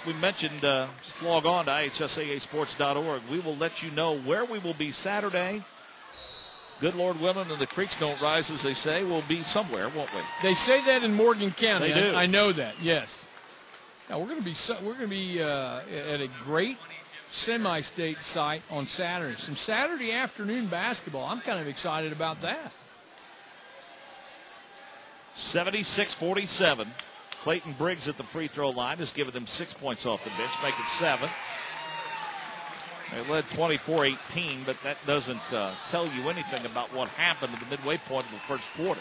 we mentioned, just log on to IHSAAsports.org. We will let you know where we will be Saturday. Good Lord willing, and the creeks don't rise, as they say. We'll be somewhere, won't we? They say that in Morgan County. They do. I know that. Yes. Now we're going to be at a great semi-state site on Saturday. Some Saturday afternoon basketball. I'm kind of excited about that. 76-47. Clayton Briggs at the free throw line has given them 6 points off the bench, make it 7. They led 24-18, but that doesn't tell you anything about what happened at the midway point of the first quarter.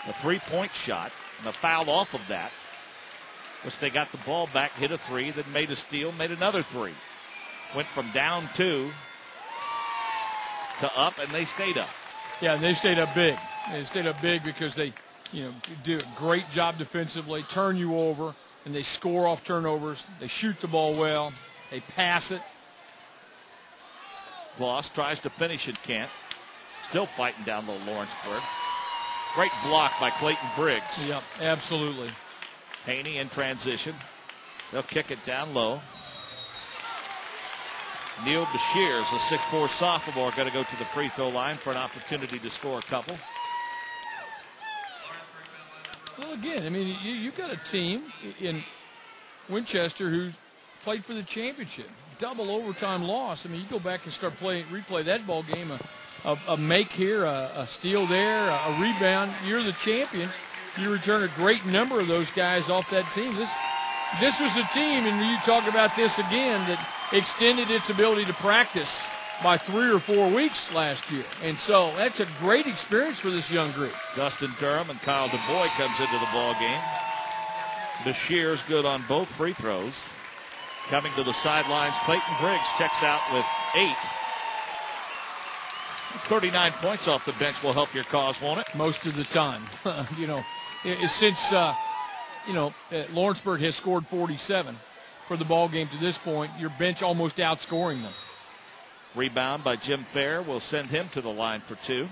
A three-point shot and a foul off of that, which they got the ball back, hit a three, then made a steal, made another three. Went from down 2 to up, and they stayed up. Yeah, they stayed up big. They stayed up big because they, do a great job defensively, turn you over, and they score off turnovers. They shoot the ball well. They pass it. Gloss tries to finish it, can't. Still fighting down low Lawrenceburg. Great block by Clayton Briggs. Yep, absolutely. Haney in transition. They'll kick it down low. Neil Bashirs, a 6'4 sophomore, going to go to the free throw line for an opportunity to score a couple. Well, again, I mean, you've got a team in Winchester who's played for the championship. Double overtime loss. I mean, you go back and replay that ball game, a make here, a steal there, a rebound. You're the champions. You return a great number of those guys off that team. This was a team, and you talk about this again, that extended its ability to practice by 3 or 4 weeks last year. And so that's a great experience for this young group. Dustin Durham and Kyle DuBois comes into the ball game. Bashirs good on both free throws. Coming to the sidelines, Clayton Briggs checks out with 8. 39 points off the bench will help your cause, won't it? Most of the time. Since Lawrenceburg has scored 47 for the ball game to this point, your bench almost outscoring them. Rebound by Jim Fair will send him to the line for 2.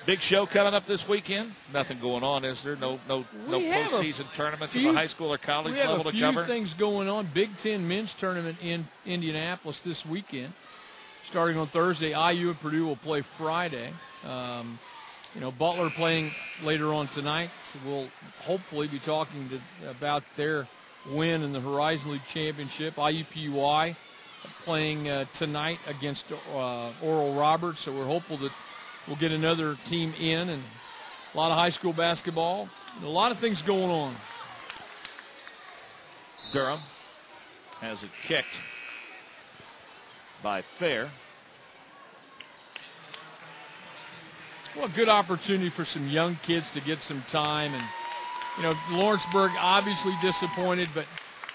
Big show coming up this weekend. Nothing going on, is there? No postseason tournaments at the high school or college level to cover? We have a few things going on. Big Ten men's tournament in Indianapolis this weekend. Starting on Thursday, IU and Purdue will play Friday. Butler playing later on tonight. So we'll hopefully be talking about their win in the Horizon League Championship. IUPUI playing tonight against Oral Roberts. So we're hopeful that we'll get another team in, and a lot of high school basketball. And a lot of things going on. Durham has it kicked by Fair. Well, a good opportunity for some young kids to get some time. And, Lawrenceburg obviously disappointed, but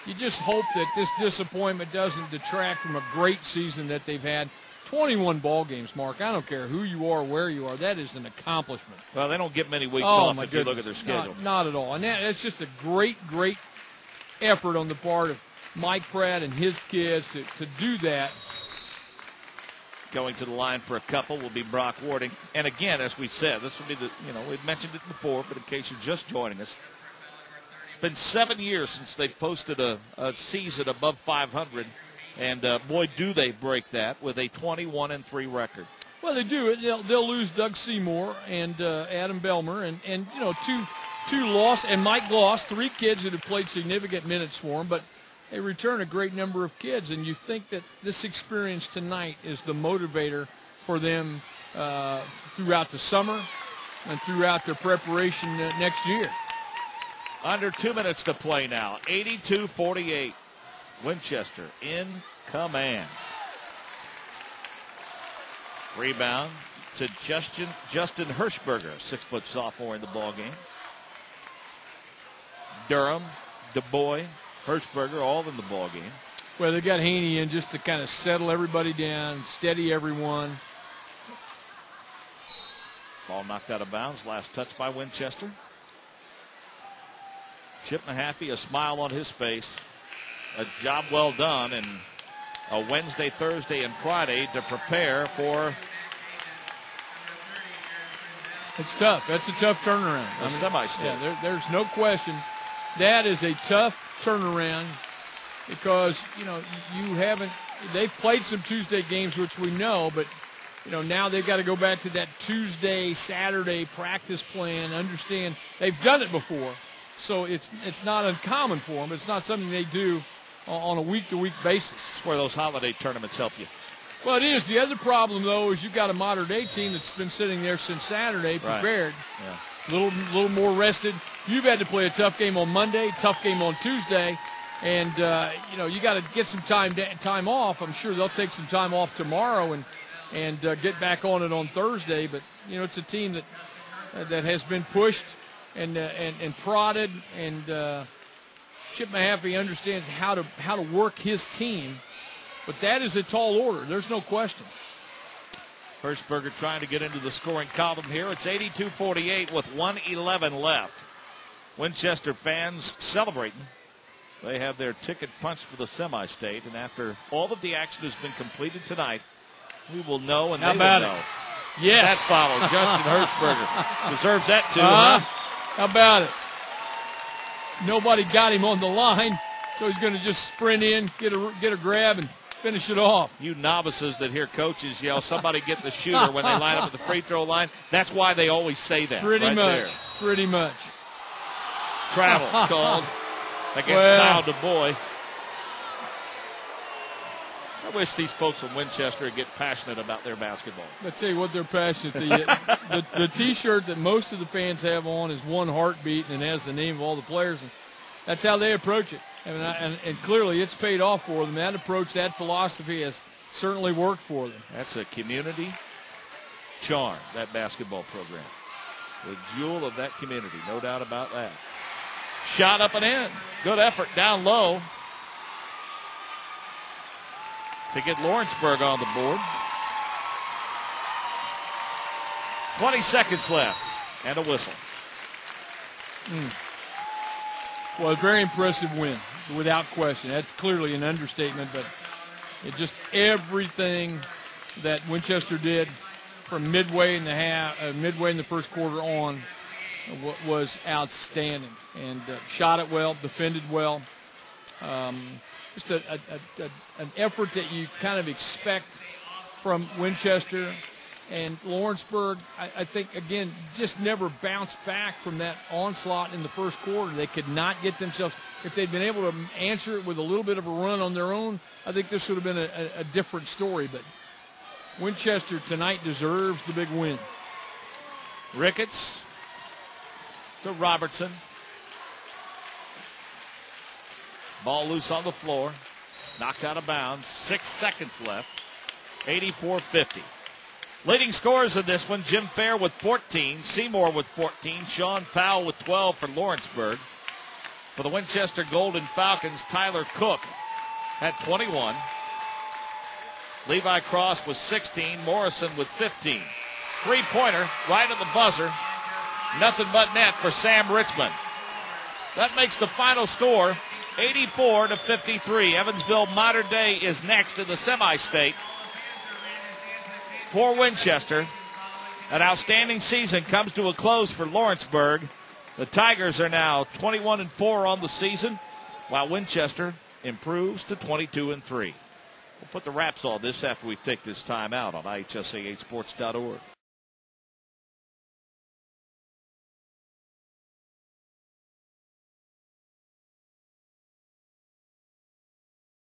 you just hope that this disappointment doesn't detract from a great season that they've had. 21 ball games, Mark. I don't care who you are, where you are. That is an accomplishment. Well, they don't get many weeks off if you look at their schedule. Not at all. And that's just a great effort on the part of Mike Pratt and his kids to do that. Going to the line for a couple will be Brock Warding. And again, as we said, this will be we've mentioned it before, but in case you're just joining us, it's been 7 years since they posted a season above 500. And, boy, do they break that with a 21-3 record. Well, they do. They'll lose Doug Seymour and Adam Belmer and two lost, and Mike Gloss, 3 kids that have played significant minutes for him. But they return a great number of kids, and you think that this experience tonight is the motivator for them throughout the summer and throughout their preparation next year. Under 2 minutes to play now, 82-48. Winchester in command. Rebound to Justin Hirschberger, 6-foot sophomore in the ballgame. Durham, DuBois, Hirschberger, all in the ballgame. Well, they got Haney in just to kind of settle everybody down, steady everyone. Ball knocked out of bounds. Last touch by Winchester. Chip Mahaffey, a smile on his face. A job well done, and a Wednesday, Thursday, and Friday to prepare for It's tough. That's a tough turnaround. A semi-state. Yeah, there's no question. That is a tough turnaround because, they've played some Tuesday games, which we know, but, now they've got to go back to that Tuesday, Saturday practice plan, understand they've done it before. So it's not uncommon for them. It's not something they do on a week-to-week basis. That's where those holiday tournaments help you. Well, it is. The other problem, though, is you've got a modern-day team that's been sitting there since Saturday prepared. Right. Yeah. Little more rested. You've had to play a tough game on Monday, tough game on Tuesday, and, you got to get some time off. I'm sure they'll take some time off tomorrow and get back on it on Thursday. But, it's a team that has been pushed and prodded, and Chip Mahaffey understands how to work his team. But that is a tall order. There's no question. Hirschberger trying to get into the scoring column here. It's 82-48 with 1:11 left. Winchester fans celebrating. They have their ticket punched for the semi-state, and after all of the action has been completed tonight, we will know and they will know. Yes. That follow. Justin Hirschberger deserves that too. Huh? How about it? Nobody got him on the line, so he's going to just sprint in, get a grab, and finish it off. You novices that hear coaches yell, somebody get the shooter when they line up at the free throw line, that's why they always say that. Pretty much. Travel called against Kyle DuBois. I wish these folks from Winchester would get passionate about their basketball. Let's tell you what they're passionate. The T-shirt that most of the fans have on is One Heartbeat and it has the name of all the players. And that's how they approach it. And clearly it's paid off for them. That approach, that philosophy has certainly worked for them. That's a community charm, that basketball program. The jewel of that community, no doubt about that. Shot up and in. Good effort down low to get Lawrenceburg on the board. 20 seconds left and a whistle. Well, a very impressive win, without question. That's clearly an understatement, but it just everything that Winchester did from midway in the first quarter on was outstanding. And shot it well, defended well. Just an effort that you kind of expect from Winchester. And Lawrenceburg, I think, again, just never bounced back from that onslaught in the first quarter. They could not get themselves – if they'd been able to answer it with a little bit of a run on their own, I think this would have been a different story. But Winchester tonight deserves the big win. Ricketts to Robertson. Ball loose on the floor. Knocked out of bounds. 6 seconds left. 84-50. Leading scorers in this one, Jim Fair with 14, Seymour with 14, Sean Powell with 12 for Lawrenceburg. For the Winchester Golden Falcons, Tyler Cook had 21. Levi Cross with 16, Morrison with 15. Three-pointer right at the buzzer. Nothing but net for Sam Richmond. That makes the final score 84-53. Evansville Modern Day is next in the semi-state. For Winchester, an outstanding season comes to a close for Lawrenceburg. The Tigers are now 21-4 on the season, while Winchester improves to 22-3. We'll put the wraps on this after we take this time out on IHSAAsports.org.